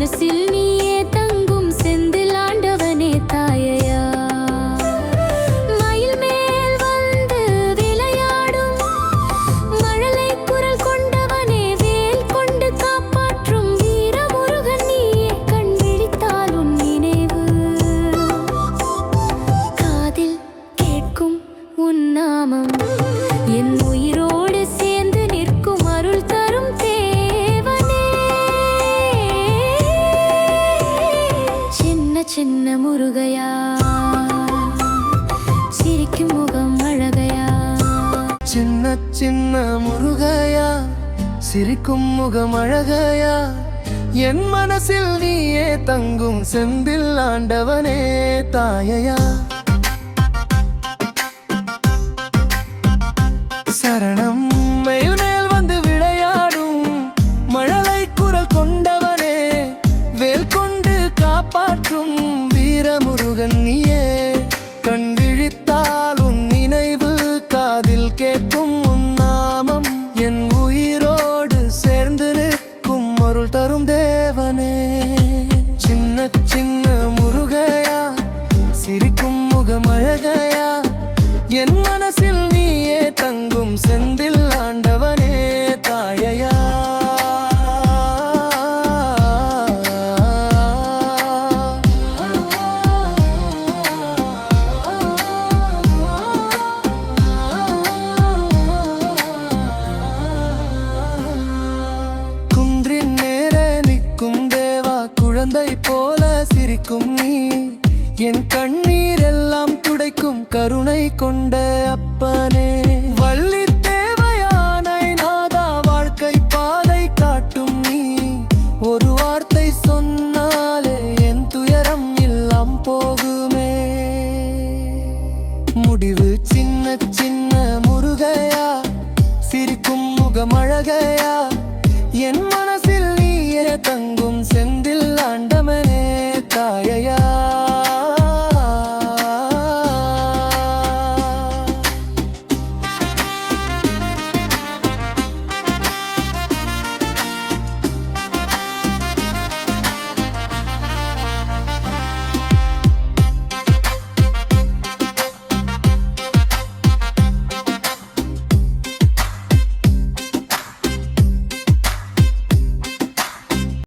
மனசில் நீயே தங்கும் செந்தில் ஆண்டவனே தாயையா. மயில் மேல் வந்து விளையாடும் மழலை குரல் கொண்டவனே, வேல் கொண்டு காப்பாற்றும் வீரமுருகன் நீயே. கண் விழித்தால் உன் நினைவு காதில் கேட்கும் உன் நாமம், என் உயிரோடு சேர்ந்து நிற்கும் அருள் தரும் தேவனே. சின்ன சின்ன முருகையா, சிரிக்கும் முகம் அழகையா. சின்ன சின்ன முருகையா, சிரிக்கும் முகம் அழகையா. என் மனசில் நீயே தங்கும் செந்தில் ஆண்டவனே தாயையா. சரணம். மயில் மேல் வந்து விளையாடும் மழலை குரல் கொண்டவனே, வேல் கொண்டு காப்பாற்றும் வீரமுருகன் நீயே. கண் விழித்தால் உன் நினைவு காதில் கேட்கும் உன் நாமம், என் உயிரோடு சேர்ந்து நிற்கும் அருள் தரும் தேவனே. சின்ன சின்ன முருகையா, சிரிக்கும் முகம் அழகையா. என் மனசில் நீயே தங்கும் செந்தில் ஆண்டவனே தாயையா. குன்றின் நேரே நிற்கும் தேவா, குழந்தை போல சிரிக்கும் நீ. என் கண்ணீர் எல்லாம் துடைக்கும் கருணை கொண்ட அப்பனே.